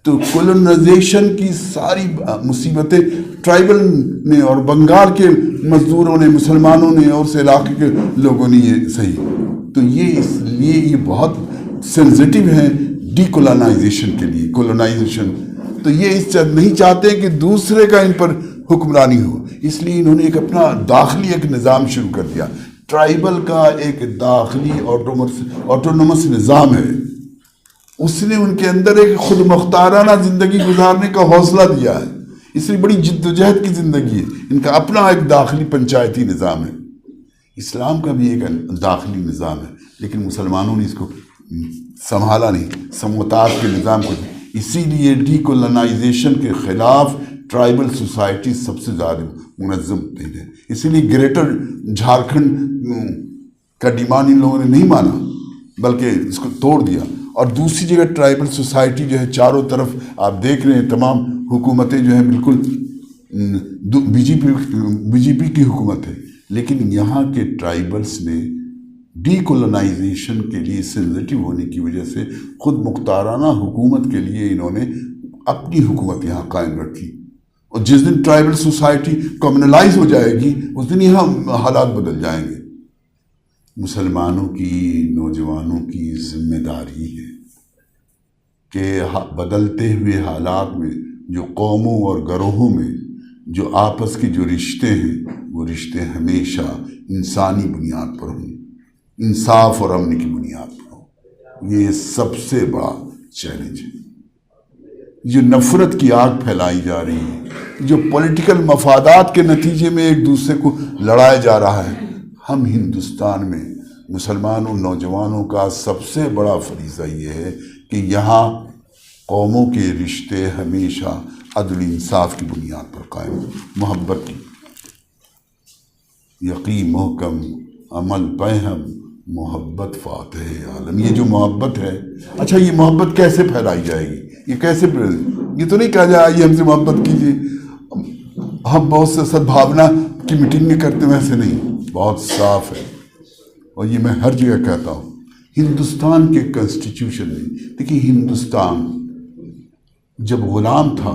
تو کولونائزیشن کی ساری مصیبتیں ٹرائبل نے اور بنگال کے مزدوروں نے، مسلمانوں نے اور اس علاقے کے لوگوں نے یہ سہی۔ تو یہ اس لیے یہ بہت سینسیٹیو ہے ڈی کولونائزیشن کے لیے، کولونائزیشن۔ تو یہ نہیں چاہتے کہ دوسرے کا ان پر حکمرانی ہو، اس لیے انہوں نے ایک اپنا داخلی ایک نظام شروع کر دیا۔ ٹرائبل کا ایک داخلی آٹونومس نظام ہے، اس نے ان کے اندر ایک خود مختارانہ زندگی گزارنے کا حوصلہ دیا ہے، اس لیے بڑی جد و جہد کی زندگی ہے۔ ان کا اپنا ایک داخلی پنچایتی نظام ہے۔ اسلام کا بھی ایک داخلی نظام ہے، لیکن مسلمانوں نے اس کو سنبھالا نہیں، سموتاز کے نظام کو۔ اسی لیے ڈی کولونائزیشن کے خلاف ٹرائبل سوسائٹی سب سے زیادہ منظم ہے، اسی لیے گریٹر جھارکھنڈ کا ڈیمانڈ ان لوگوں نے نہیں مانا، بلکہ اس کو توڑ دیا۔ اور دوسری جگہ ٹرائبل سوسائٹی جو ہے چاروں طرف آپ دیکھ رہے ہیں، تمام حکومتیں جو ہیں بالکل بی جے پی کی حکومت ہے، لیکن یہاں کے ٹرائبلز نے ڈی کولونائزیشن کے لیے سینسٹیو ہونے کی وجہ سے خود مختارانہ حکومت کے لیے انہوں نے اپنی حکومت یہاں قائم رکھی، اور جس دن ٹرائبل سوسائٹی کمیونلائز ہو جائے گی اس دن یہاں حالات بدل جائیں گے۔ مسلمانوں کی، نوجوانوں کی ذمہ داری ہے کہ بدلتے ہوئے حالات میں جو قوموں اور گروہوں میں جو آپس کے جو رشتے ہیں وہ رشتے ہمیشہ انسانی بنیاد پر ہوں، انصاف اور امن کی بنیاد پر ہوں۔ یہ سب سے بڑا چیلنج ہے۔ جو نفرت کی آگ پھیلائی جا رہی ہے، جو پولیٹیکل مفادات کے نتیجے میں ایک دوسرے کو لڑایا جا رہا ہے، ہم ہندوستان میں مسلمانوں نوجوانوں کا سب سے بڑا فریضہ یہ ہے کہ یہاں قوموں کے رشتے ہمیشہ عدل انصاف کی بنیاد پر قائم، محبت کی، یقین محکم، عمل پہم، محبت فاتح عالم۔ یہ جو محبت ہے، اچھا یہ محبت کیسے پھیلائی جائے گی؟ یہ کیسے یہ تو نہیں کہا جائے آئیے ہم سے محبت کیجیے، ہم بہت سے سدبھاونا کی میٹنگیں کرتے ہیں، ویسے نہیں، بہت صاف ہے، اور یہ میں ہر جگہ کہتا ہوں۔ ہندوستان کے کنسٹیٹیوشن میں دیکھیے، ہندوستان جب غلام تھا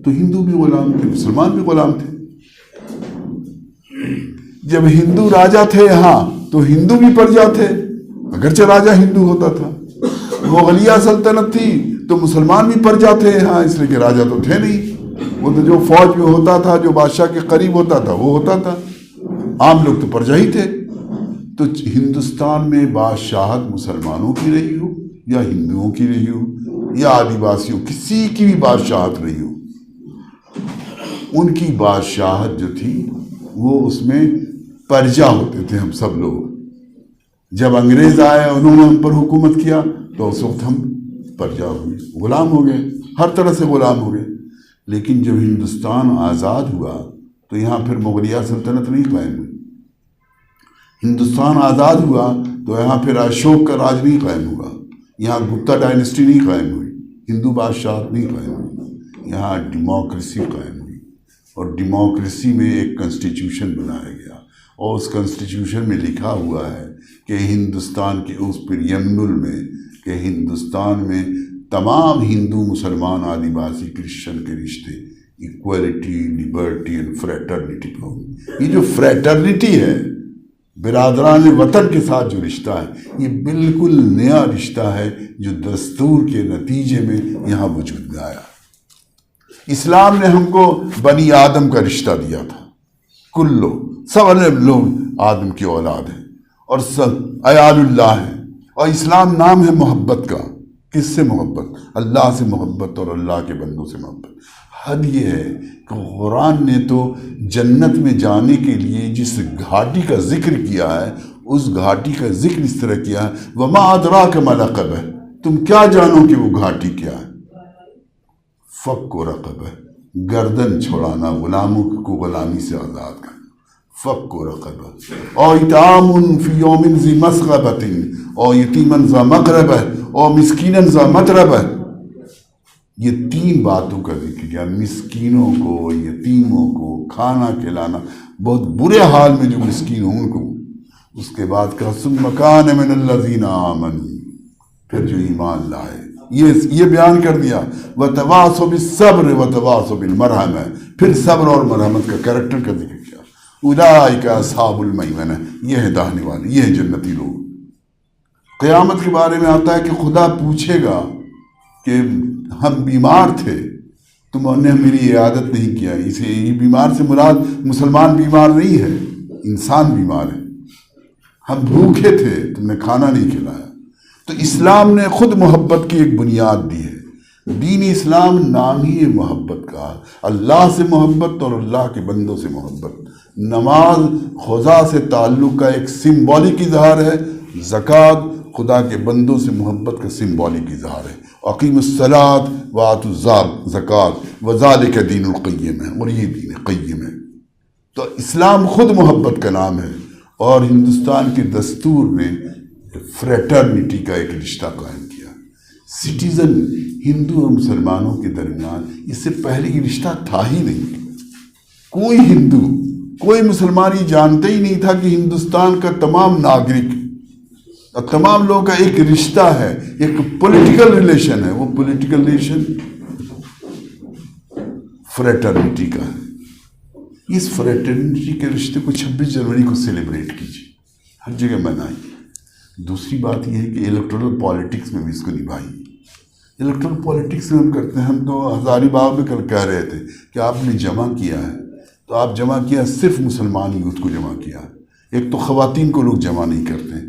تو ہندو بھی غلام تھے، مسلمان بھی غلام تھے۔ جب ہندو راجا تھے یہاں تو ہندو بھی پرجا تھے، اگرچہ راجا ہندو ہوتا تھا۔ مغلیہ سلطنت تھی تو مسلمان بھی پرجا تھے یہاں، اس لیے کہ راجا تو تھے نہیں، وہ تو جو فوج میں ہوتا تھا، جو بادشاہ کے قریب ہوتا تھا وہ ہوتا تھا، عام لوگ تو پرجا ہی تھے۔ تو ہندوستان میں بادشاہت مسلمانوں کی رہی ہو یا ہندوؤں کی رہی ہو یا آدیواسیوں، کسی کی بھی بادشاہت رہی ہو، ان کی بادشاہت جو تھی وہ اس میں پرجا ہوتے تھے ہم سب لوگ۔ جب انگریز آئے، انہوں نے ہم پر حکومت کیا تو اس وقت ہم پرجا ہوئے، غلام ہو گئے، ہر طرح سے غلام ہو گئے۔ لیکن جب ہندوستان آزاد ہوا تو یہاں پھر مغلیہ سلطنت نہیں قائم ہوئی۔ ہندوستان آزاد ہوا تو یہاں پھر اشوک کا راج نہیں قائم ہوا، یہاں گپتا ڈائنسٹی نہیں قائم ہوئی، ہندو بادشاہت نہیں قائم ہوئی، یہاں ڈیموکریسی قائم ہوئی، اور ڈیموکریسی میں ایک کنسٹیٹیوشن بنایا گیا، اور اس کنسٹیٹیوشن میں لکھا ہوا ہے کہ ہندوستان کے اس پریمبل میں کہ ہندوستان میں تمام ہندو، مسلمان، آدیواسی، کرسچن کے رشتے ایکویلٹی، لبرٹی اینڈ فریٹرنیٹی پہ ہوں گے۔ یہ جو فریٹرنیٹی ہے، برادران وطن کے ساتھ جو رشتہ ہے، یہ بالکل نیا رشتہ ہے جو دستور کے نتیجے میں یہاں وجود میں آیا۔ اسلام نے ہم کو بنی آدم کا رشتہ دیا تھا، کلو سب لوگ آدم کی اولاد ہیں اور سب عیال اللہ ہیں، اور اسلام نام ہے محبت کا۔ کس سے محبت؟ اللہ سے محبت اور اللہ کے بندوں سے محبت۔ حد یہ ہے کہ قرآن نے تو جنت میں جانے کے لیے جس گھاٹی کا ذکر کیا ہے، اس گھاٹی کا ذکر اس طرح کیا ہے، وَمَا أَدْرَاكَ مَا الْعَقَبَةُ، تم کیا جانو کہ وہ گھاٹی کیا ہے؟ فک و رقبہ، گردن چھوڑانا، غلاموں کو غلامی سے آزاد کرنا، فک و رقبہ، اور اطعام فی یوم ذی مسغبۃ، اور یتیما ذا مقربہ، اور مسکینا ذا متربہ۔ یہ تین باتوں کا ذکر کیا، مسکینوں کو، یتیموں کو کھانا کھلانا، بہت برے حال میں جو مسکین ہوں ان کو، اس کے بعد کہا ثم کان من الذین آمنوا، پھر جو ایمان لائے، یہ بیان کر دیا، وتواصوا بالصبر وتواصوا بالمرحمہ، پھر صبر اور مرحمت کا کریکٹر کا ذکر کیا۔ اولئک اصحاب المیمنہ، یہ ہے داہنے والے، یہ ہے جنتی لوگ۔ قیامت کے بارے میں آتا ہے کہ خدا پوچھے گا کہ ہم بیمار تھے، تم نے میری عیادت نہیں کیا۔ اسے یہ بیمار سے مراد مسلمان بیمار نہیں ہے، انسان بیمار ہے۔ ہم بھوکے تھے، تم نے کھانا نہیں کھلایا۔ تو اسلام نے خود محبت کی ایک بنیاد دی ہے۔ دین اسلام نام ہی ہے محبت کا، اللہ سے محبت اور اللہ کے بندوں سے محبت۔ نماز خدا سے تعلق کا ایک سمبولک اظہار ہے، زکوٰۃ خدا کے بندوں سے محبت کا سمبولک اظہار ہے۔ اقیم الصلاۃ وآتوا الزکوٰۃ وذالک دین القیم ہے، اور یہ دین قیم ہے۔ تو اسلام خود محبت کا نام ہے، اور ہندوستان کے دستور میں فریٹرنیٹی کا ایک رشتہ قائم کیا۔ سٹیزن ہندو اور مسلمانوں کے درمیان اس سے پہلے یہ رشتہ تھا ہی نہیں۔ کوئی ہندو، کوئی مسلمان یہ جانتا ہی نہیں تھا کہ ہندوستان کا تمام ناگرک اور تمام لوگوں کا ایک رشتہ ہے، ایک پولیٹیکل ریلیشن ہے. وہ پولیٹیکل ریلیشن فریٹرنیٹی کا ہے. اس فریٹرنیٹی کے رشتے کو 26 جنوری کو سیلیبریٹ کیجیے، ہر جگہ منائیے. دوسری بات یہ ہے کہ الیکٹورل پالیٹکس میں بھی اس کو نبھائیے. الیکٹورل پالیٹکس میں ہم کرتے ہیں، ہم تو ہزاری باغ میں کل کہہ رہے تھے کہ آپ نے جمع کیا ہے، تو آپ جمع کیا صرف مسلمان یوتھ کو جمع کیا ہے. ایک تو خواتین کو لوگ جمع نہیں کرتے ہیں،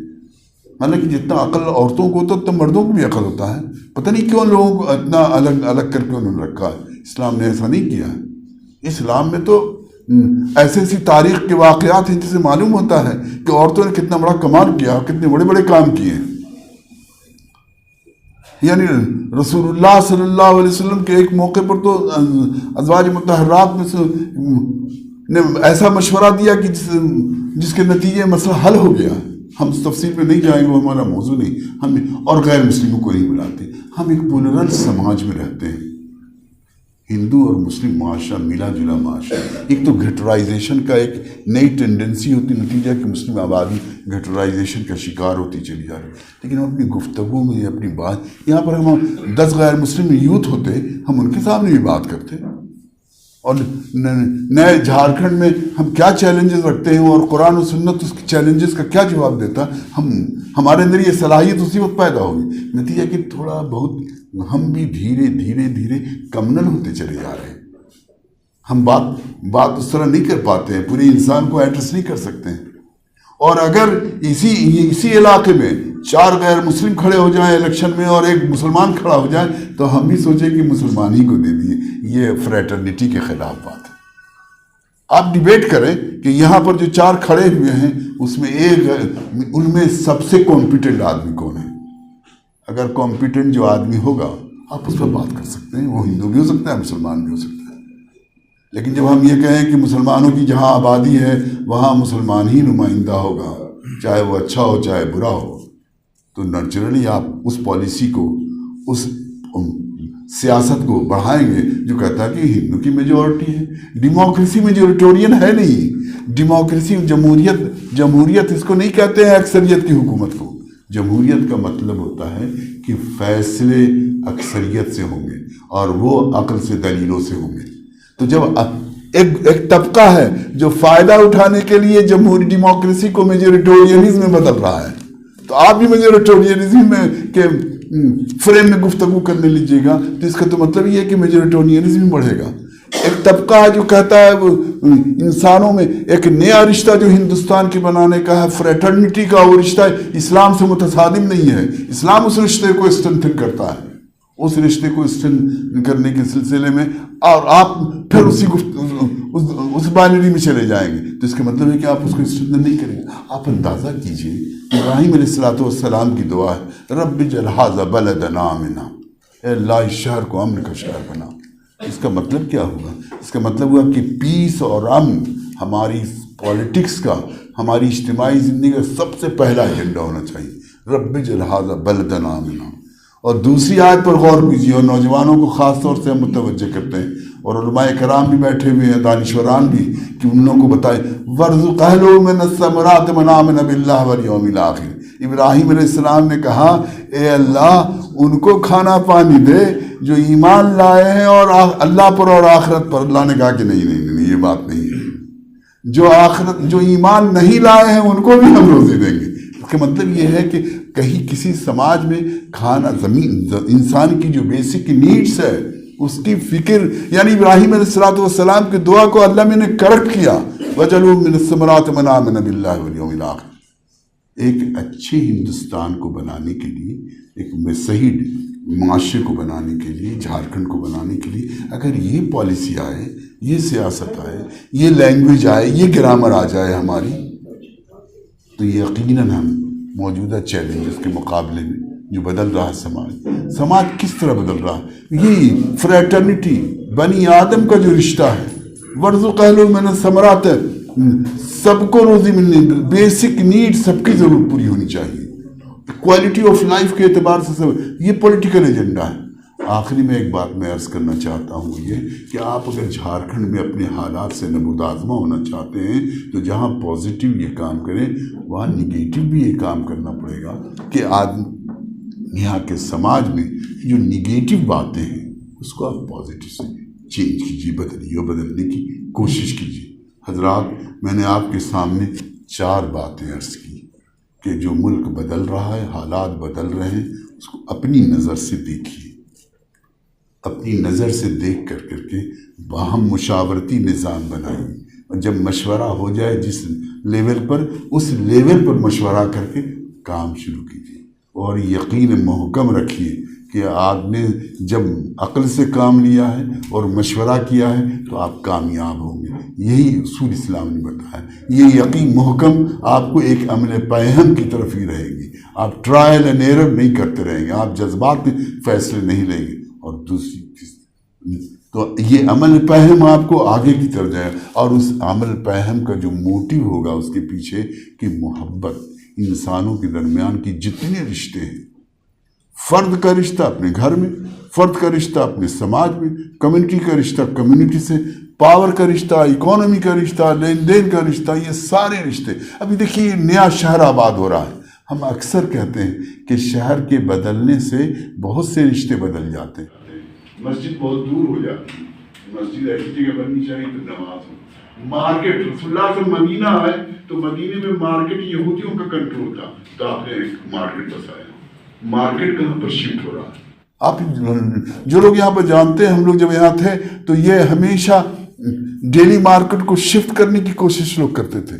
حالانکہ جتنا عقل عورتوں کو ہوتا اتنا مردوں کو بھی عقل ہوتا ہے. پتہ نہیں کیوں لوگوں کو اتنا الگ الگ کر کے انہوں نے رکھا ہے. اسلام نے ایسا نہیں کیا ہے. اسلام میں تو ایسی ایسی تاریخ کے واقعات ہیں جسے معلوم ہوتا ہے کہ عورتوں نے کتنا بڑا کمال کیا، کتنے بڑے بڑے کام کیے. یعنی رسول اللہ صلی اللہ علیہ وسلم کے ایک موقع پر تو ازواج مطہرات میں سے نے ایسا مشورہ دیا کہ جس کے نتیجے مسئلہ حل ہو گیا. ہم اس تفصیل پہ نہیں جائیں گے، وہ ہمارا موضوع نہیں. ہم اور غیر مسلموں کو نہیں بلاتے. ہم ایک پلورل سماج میں رہتے ہیں، ہندو اور مسلم معاشرہ ملا جلا معاشرہ. ایک تو گھٹرائزیشن کا ایک نئی ٹینڈنسی ہوتی، نتیجہ کہ مسلم آبادی گھٹرائزیشن کا شکار ہوتی چلی جا رہی. لیکن ہم اپنی گفتگو میں اپنی بات، یہاں پر ہم 10 غیر مسلم یوتھ ہوتے، ہم ان کے سامنے بھی بات کرتے. اور نئے جھارکھنڈ میں ہم کیا چیلنجز رکھتے ہیں اور قرآن و سنت اس کے چیلنجز کا کیا جواب دیتا، ہمارے اندر یہ صلاحیت اسی وقت پیدا ہوگی. نتیجہ کہ تھوڑا بہت ہم بھی دھیرے دھیرے دھیرے کمنل ہوتے چلے جا رہے ہیں. ہم بات اس طرح نہیں کر پاتے ہیں، پورے انسان کو ایڈریس نہیں کر سکتے ہیں. اور اگر اسی علاقے میں 4 غیر مسلم کھڑے ہو جائیں الیکشن میں اور ایک مسلمان کھڑا ہو جائے تو ہم بھی سوچیں کہ مسلمان ہی کو دے دیے. یہ فریٹرنیٹی کے خلاف بات ہے. آپ ڈیبیٹ کریں کہ یہاں پر جو 4 کھڑے ہوئے ہیں اس میں ان میں سب سے کمپیٹنٹ آدمی کون ہے. اگر کمپیٹنٹ جو آدمی ہوگا آپ اس پر بات کر سکتے ہیں. وہ ہندو بھی ہو سکتا ہے، مسلمان بھی ہو سکتا ہے. لیکن جب ہم یہ کہیں کہ مسلمانوں کی جہاں آبادی ہے وہاں مسلمان ہی نمائندہ ہوگا، چاہے وہ اچھا ہو چاہے برا ہو، تو نیچرلی آپ اس پالیسی کو، اس سیاست کو بڑھائیں گے جو کہتا ہے کہ ہندو کی میجورٹی ہے. ڈیموکریسی میجورٹورین ہے نہیں. ڈیموکریسی جمہوریت اس کو نہیں کہتے ہیں اکثریت کی حکومت کو. جمہوریت کا مطلب ہوتا ہے کہ فیصلے اکثریت سے ہوں گے اور وہ عقل سے دلیلوں سے ہوں گے. تو جب ایک طبقہ ہے جو فائدہ اٹھانے کے لیے جمہوری ڈیموکریسی کو میجورٹورینزم میں بدل رہا ہے، تو آپ بھی میجورٹورینزم میں کے فریم میں گفتگو کرنے لیجیے گا، تو اس کا تو مطلب یہ ہے کہ میجورٹورینزم بڑھے گا. ایک طبقہ ہے جو کہتا ہے انسانوں میں ایک نیا رشتہ جو ہندوستان کے بنانے کا ہے، فریٹرنیٹی کا، وہ رشتہ اسلام سے متصادم نہیں ہے. اسلام اس رشتے کو اسٹرینتھن کرتا ہے. اس رشتے کو اسٹرینتھن کرنے کے سلسلے میں اور آپ پھر اس بائنری میں چلے جائیں گے، تو اس کا مطلب ہے کہ آپ اس کو اسٹرینتھن نہیں کریں گے. آپ اندازہ کیجئے ابراہیم علیہ السلام کی دعا ہے، رب اجعل ھذا بلدنا آمنا، اے اللہ اس شہر کو امن کا شہر بنا. اس کا مطلب کیا ہوا؟ اس کا مطلب ہوا کہ پیس اور امن ہماری پالیٹکس کا، ہماری اجتماعی زندگی کا سب سے پہلا ایجنڈا ہونا چاہیے. رب اجعل ھذا بلدنا آمنا. اور دوسری آیت پر غور کیجیے، اور نوجوانوں کو خاص طور سے ہم متوجہ کرتے ہیں، اور علماء کرام بھی بیٹھے ہوئے ہیں، دانشوران بھی، کہ ان لوگوں کو بتائیں وَارْزُقْ أَهْلَهُ مِنَ الثَّمَرَاتِ مَنْ آمَنَ بِاللَّهِ وَالْيَوْمِ الْآخِرِ. ابراہیم علیہ السلام نے کہا اے اللہ ان کو کھانا پانی دے جو ایمان لائے ہیں اور اللہ پر اور آخرت پر. اللہ نے کہا کہ نہیں یہ بات نہیں ہے. جو ایمان نہیں لائے ہیں ان کو بھی ہم روزی دیں گے. اس کا مطلب یہ ہے کہ کہیں کسی سماج میں کھانا، زمین، انسان کی جو بیسک نیڈس ہے اس کی فکر، یعنی ابراہیم علیہ السلام کی دعا کو اللہ میں نے کریکٹ کیا، وَجَعَلُوا مِنَ الثَّمَرَاتِ مَنْ آمَنَ بِاللَّهِ وَالْيَوْمِ الْآخِرِ. ایک اچھے ہندوستان کو بنانے کے لیے، ایک صحیح معاشرے کو بنانے کے لیے، جھارکھنڈ کو بنانے کے لیے اگر یہ پالیسی آئے، یہ سیاست آئے، یہ لینگویج آئے، یہ گرامر آ جائے ہماری، تو یقیناً ہم موجودہ چیلنجز کے مقابلے میں جو بدل رہا ہے سماج کس طرح بدل رہا ہے. یہی فریٹرنیٹی، بنی آدم کا جو رشتہ ہے، وَارْزُقْ أَهْلَهُ مِنَ الثَّمَرَاتِ، سب کو روزی ملنی، بیسک نیڈ سب کی ضرورت پوری ہونی چاہیے، کوالٹی آف لائف کے اعتبار سے سب. یہ پولیٹیکل ایجنڈا ہے. آخری میں ایک بات میں عرض کرنا چاہتا ہوں یہ کہ آپ اگر جھارکھنڈ میں اپنے حالات سے نبود آزما ہونا چاہتے ہیں تو جہاں پازیٹیو یہ کام کریں وہاں نگیٹو بھی یہ کام کرنا پڑے گا کہ یہاں کے سماج میں جو نگیٹو باتیں ہیں اس کو آپ پازیٹیو سے چینج کیجیے، بدلنے کی کوشش کیجیے۔ حضرات، میں نے آپ کے سامنے 4 باتیں عرض کی کہ جو ملک بدل رہا ہے، حالات بدل رہے ہیں، اس کو اپنی نظر سے دیکھیے، اپنی نظر سے دیکھ کر کے باہم مشاورتی نظام بنائیے، اور جب مشورہ ہو جائے جس لیول پر، اس لیول پر مشورہ کر کے کام شروع کیجیے، اور یقین محکم رکھیے کہ آپ نے جب عقل سے کام لیا ہے اور مشورہ کیا ہے تو آپ کامیاب ہوں گے۔ یہی اصول اسلام نے بتایا، یہ یقین محکم آپ کو ایک عمل پیہم کی طرف ہی رہے گی۔ آپ ٹرائل اینڈ ایرر نہیں کرتے رہیں گے، آپ جذبات میں فیصلے نہیں لیں گے، اور دوسری تو یہ عمل پہم آپ کو آگے کی طرف جائے، اور اس عمل پہم کا جو موٹیو ہوگا اس کے پیچھے کہ محبت، انسانوں کے درمیان کی جتنے رشتے ہیں، فرد کا رشتہ اپنے گھر میں، فرد کا رشتہ اپنے سماج میں، کمیونٹی کا رشتہ کمیونٹی سے، پاور کا رشتہ، اکانومی کا رشتہ، لین دین کا رشتہ، یہ سارے رشتے۔ ابھی دیکھیے یہ نیا شہر آباد ہو رہا ہے، ہم اکثر کہتے ہیں کہ شہر کے بدلنے سے بہت سے رشتے بدل جاتے ہیں۔ مسجد بہت دور ہو جاتی ہے، مسجد ایسی جگہ بننی چاہیے تو نماز ہو۔ مارکیٹ، رسول اللہ سے مدینہ ہے تو مدینے میں مارکیٹ یہودیوں کا کنٹرول تھا، تو آپ نے ایک مارکیٹ بسایا، مارکیٹ کہاں پر شفٹ ہو رہا ہے۔ آپ جو لوگ یہاں پر جانتے ہیں، ہم لوگ جب یہاں تھے تو یہ ہمیشہ ڈیلی مارکیٹ کو شفٹ کرنے کی کوشش لوگ کرتے تھے،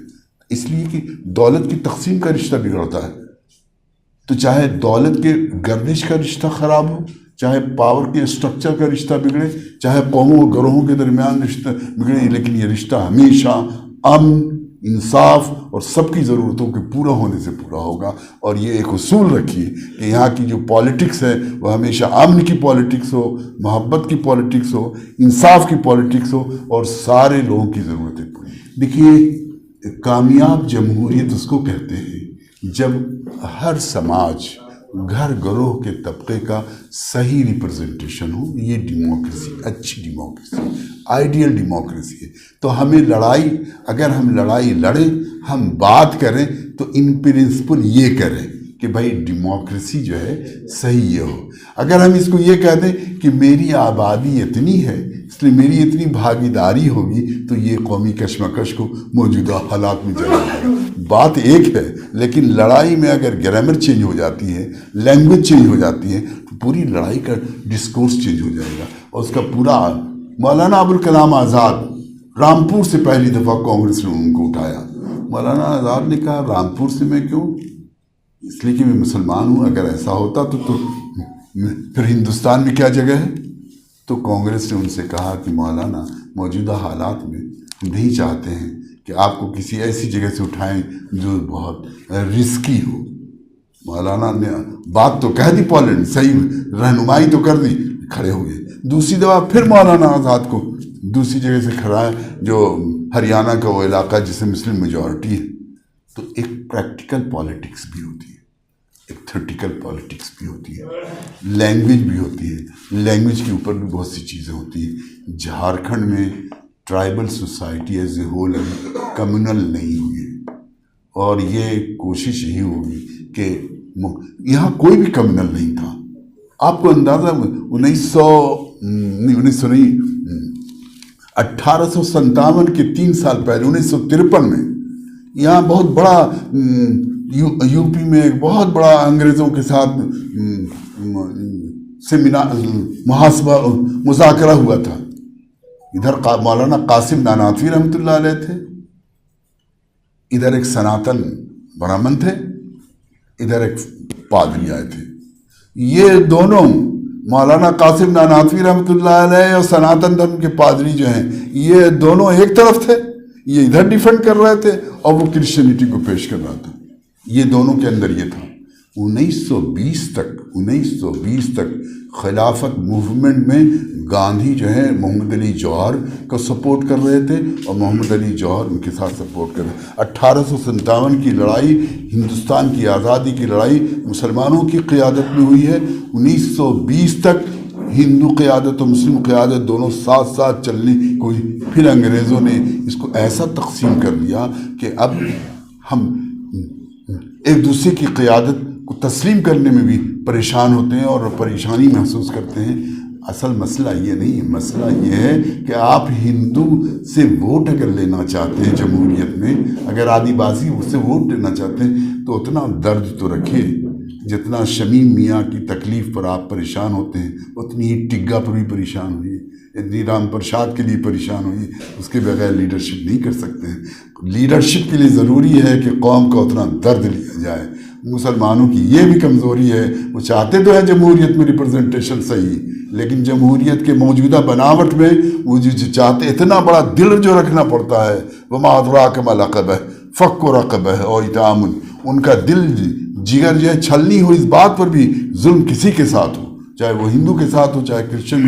اس لیے کہ دولت کی تقسیم کا رشتہ بگڑتا ہے۔ تو چاہے دولت کے گردش کا رشتہ خراب ہو، چاہے پاور کے اسٹرکچر کا رشتہ بگڑے، چاہے قوموں و گروہوں کے درمیان رشتہ بگڑے، لیکن یہ رشتہ ہمیشہ امن، انصاف اور سب کی ضرورتوں کے پورا ہونے سے پورا ہوگا۔ اور یہ ایک اصول رکھیے کہ یہاں کی جو پالیٹکس ہے وہ ہمیشہ امن کی پالیٹکس ہو، محبت کی پالیٹکس ہو، انصاف کی پالیٹکس ہو، اور سارے لوگوں کی ضرورتیں پوری۔ دیکھیے، کامیاب جمہوریت اس کو کہتے ہیں جب ہر سماج، گھر گروہ کے طبقے کا صحیح ریپرزنٹیشن ہو۔ یہ ڈیموکریسی، اچھی ڈیموکریسی، آئیڈیل ڈیموکریسی ہے۔ تو ہمیں لڑائی، اگر ہم لڑائی لڑیں، ہم بات کریں تو ان پرنسپل یہ کریں کہ بھائی ڈیموکریسی جو ہے صحیح یہ ہو۔ اگر ہم اس کو یہ کہہ دیں کہ میری آبادی اتنی ہے اس لیے میری اتنی بھاگیداری ہوگی، تو یہ قومی کشمکش کو موجودہ حالات میں جگہ ہے۔ بات ایک ہے، لیکن لڑائی میں اگر گرامر چینج ہو جاتی ہے، لینگویج چینج ہو جاتی ہے، تو پوری لڑائی کا ڈسکورس چینج ہو جائے گا، اور اس کا پورا۔ مولانا ابوالکلام آزاد رامپور سے پہلی دفعہ کانگریس نے ان کو اٹھایا۔ مولانا آزاد نے کہا رامپور سے میں کیوں؟ اس لیے کہ میں مسلمان ہوں، اگر ایسا ہوتا تو پھر ہندوستان میں کیا جگہ ہے؟ تو کانگریس نے ان سے کہا کہ مولانا، موجودہ حالات میں ہم نہیں چاہتے ہیں کہ آپ کو کسی ایسی جگہ سے اٹھائیں جو بہت رسکی ہو۔ مولانا نے بات تو کہہ دی، پالنٹ صحیح رہنمائی تو کر دی، کھڑے ہو گئے۔ دوسری دفعہ پھر مولانا آزاد کو دوسری جگہ سے کھڑا ہے، جو ہریانہ کا وہ علاقہ جسے مسلم میجورٹی ہے۔ تو ایک پریکٹیکل پالیٹکس بھی ہوتی ہے، ایک تھیورٹیکل پالیٹکس بھی ہوتی ہے، لینگویج بھی ہوتی ہے، لینگویج کے اوپر بھی بہت سی چیزیں ہوتی ہیں۔ جھارکھنڈ میں tribal society as a whole communal نہیں ہوئی ہے، اور یہ کوشش یہی ہوگی کہ یہاں کوئی بھی کمیونل نہیں تھا۔ آپ کو اندازہ 1857 کے 3 سال پہلے 1953 میں یہاں بہت بڑا یو پی میں ایک بہت بڑا انگریزوں کے ساتھ سیمینار، محاسبہ، مذاکرہ ہوا تھا۔ ادھر مولانا قاسم نانواتوی رحمۃ اللہ علیہ تھے، ادھر ایک سناتن برہمن تھے، ادھر ایک پادری آئے تھے۔ یہ دونوں مولانا قاسم نانواتوی رحمۃ اللہ علیہ اور سناتن دھرم کے پادری جو ہیں، یہ دونوں ایک طرف تھے، یہ ادھر ڈیفینڈ کر رہے تھے اور وہ کرسچینٹی کو پیش کر رہا تھا۔ یہ دونوں کے اندر یہ تھا۔ 1920 تک خلافت موومنٹ میں گاندھی جو ہے محمد علی جوہر کو سپورٹ کر رہے تھے، اور محمد علی جوہر ان کے ساتھ سپورٹ کر رہے۔ 1857 کی لڑائی، ہندوستان کی آزادی کی لڑائی مسلمانوں کی قیادت میں ہوئی ہے۔ 1920 تک ہندو قیادت و مسلم قیادت دونوں ساتھ ساتھ چلنے کوئی، پھر انگریزوں نے اس کو ایسا تقسیم کر دیا کہ اب ہم ایک دوسرے کی قیادت کو تسلیم کرنے میں بھی پریشان ہوتے ہیں اور پریشانی محسوس کرتے ہیں۔ اصل مسئلہ یہ نہیں ہے، مسئلہ یہ ہے کہ آپ ہندو سے ووٹ اگر لینا چاہتے ہیں جمہوریت میں، اگر آدی بازی سے ووٹ لینا چاہتے ہیں تو اتنا درد تو رکھیے جتنا شمیم میاں کی تکلیف پر آپ پریشان ہوتے ہیں اتنی ہی ٹگا پر بھی پریشان ہوئی، اتنی رام پرساد کے لیے پریشان ہوئی۔ اس کے بغیر لیڈرشپ نہیں کر سکتے ہیں۔ لیڈرشپ کے لیے ضروری ہے کہ قوم کا اتنا درد لیا جائے۔ مسلمانوں کی یہ بھی کمزوری ہے، وہ چاہتے تو ہے جمہوریت میں ریپرزنٹیشن صحیح، لیکن جمہوریت کے موجودہ بناوٹ میں وہ جو چاہتے اتنا بڑا دل جو رکھنا پڑتا ہے، وما ادراک ما العقبہ فک رقبہ اور اطعام، ان کا دل جگر جو ہے چھلنی ہو اس بات پر بھی ظلم کسی کے ساتھ ہو، چاہے وہ ہندو کے ساتھ ہو، چاہے کرسچن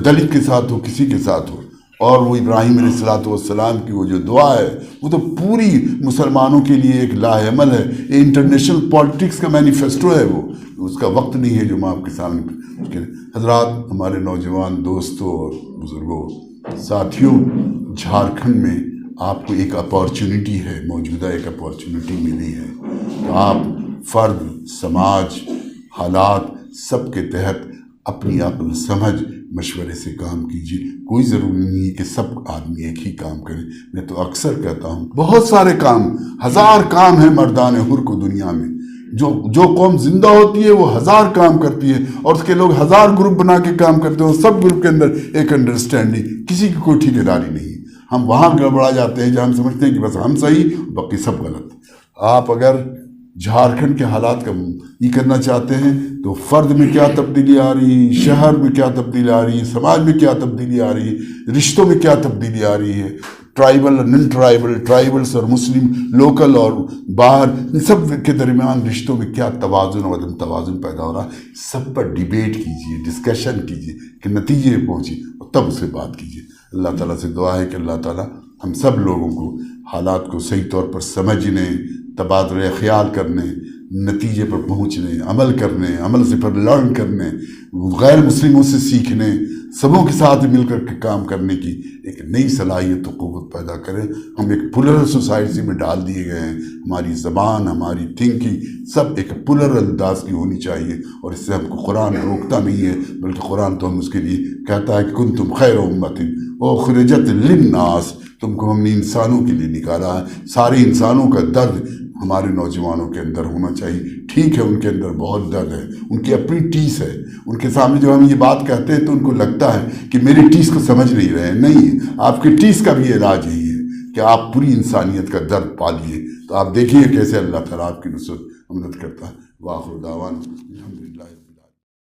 دلت کے ساتھ ہو، کسی کے ساتھ ہو۔ اور وہ ابراہیم علیہ السلام کی وہ جو دعا ہے وہ تو پوری مسلمانوں کے لیے ایک لاعمل ہے، انٹرنیشنل پالیٹکس کا مینیفیسٹو ہے وہ۔ اس کا وقت نہیں ہے جو میں آپ کے سامنے۔ حضرات، ہمارے نوجوان دوستوں اور بزرگوں، ساتھیوں، جھارکھنڈ میں آپ کو ایک اپارچونٹی ہے، موجودہ ایک اپارچونٹی ملی ہے، تو آپ فرد، سماج، حالات سب کے تحت اپنی عقل سمجھ مشورے سے کام کیجیے۔ کوئی ضروری نہیں ہے کہ سب آدمی ایک ہی کام کریں۔ میں تو اکثر کہتا ہوں بہت سارے کام، ہزار کام ہیں مردان حر کو دنیا میں۔ جو قوم زندہ ہوتی ہے وہ ہزار کام کرتی ہے، اور اس کے لوگ ہزار گروپ بنا کے کام کرتے ہیں، اور سب گروپ کے اندر ایک انڈرسٹینڈنگ، کسی کی کوئی ٹھیکیداری نہیں۔ ہم وہاں گڑبڑا جاتے ہیں جہاں ہم سمجھتے ہیں کہ بس ہم صحیح باقی سب غلط۔ آپ اگر جھارکھنڈ کے حالات کا یہ کرنا چاہتے ہیں تو فرد میں کیا تبدیلی آ رہی، شہر میں کیا تبدیلی آ رہی، سماج میں کیا تبدیلی آ رہی، رشتوں میں کیا تبدیلی آ رہی ہے، ٹرائبل اور نن ٹرائبل، ٹرائبلس اور مسلم، لوکل اور باہر، ان سب کے درمیان رشتوں میں کیا توازن اور عدم توازن پیدا ہو رہا ہے، سب پر ڈیبیٹ کیجیے، ڈسکشن کیجیے کہ نتیجے پہنچیے اور تب اسے بات کیجیے۔ اللہ تعالیٰ سے دعا ہے کہ اللہ تعالیٰ ہم سب لوگوں کو حالات کو صحیح طور پر سمجھنے، تبادلہ خیال کرنے، نتیجے پر پہنچنے، عمل کرنے، عمل سے پر لرن کرنے، غیر مسلموں سے سیکھنے، سبوں کے ساتھ مل کر کے کام کرنے کی ایک نئی صلاحیت و قوت پیدا کریں۔ ہم ایک پلرل سوسائٹی میں ڈال دیے گئے ہیں، ہماری زبان، ہماری تھنکنگ سب ایک پلرل انداز کی ہونی چاہیے، اور اس سے ہم کو قرآن روکتا نہیں ہے، بلکہ قرآن تو ہم اس کے لیے کہتا ہے کہ کنتم خیر امۃ اخرجت للناس، تم کو ہم نے انسانوں کے لیے نکالا ہے۔ سارے انسانوں کا درد ہمارے نوجوانوں کے اندر ہونا چاہیے۔ ٹھیک ہے ان کے اندر بہت درد ہے، ان کی اپنی ٹیس ہے، ان کے سامنے جب ہم یہ بات کہتے ہیں تو ان کو لگتا ہے کہ میری ٹیس کو سمجھ نہیں رہے ہیں۔ نہیں، آپ کی ٹیس کا بھی علاج یہی ہے کہ آپ پوری انسانیت کا درد پالیے، تو آپ دیکھیے کیسے اللہ تعالیٰ آپ کی نصرت مدد کرتا ہے۔ وآخر دعوانا الحمدللہ۔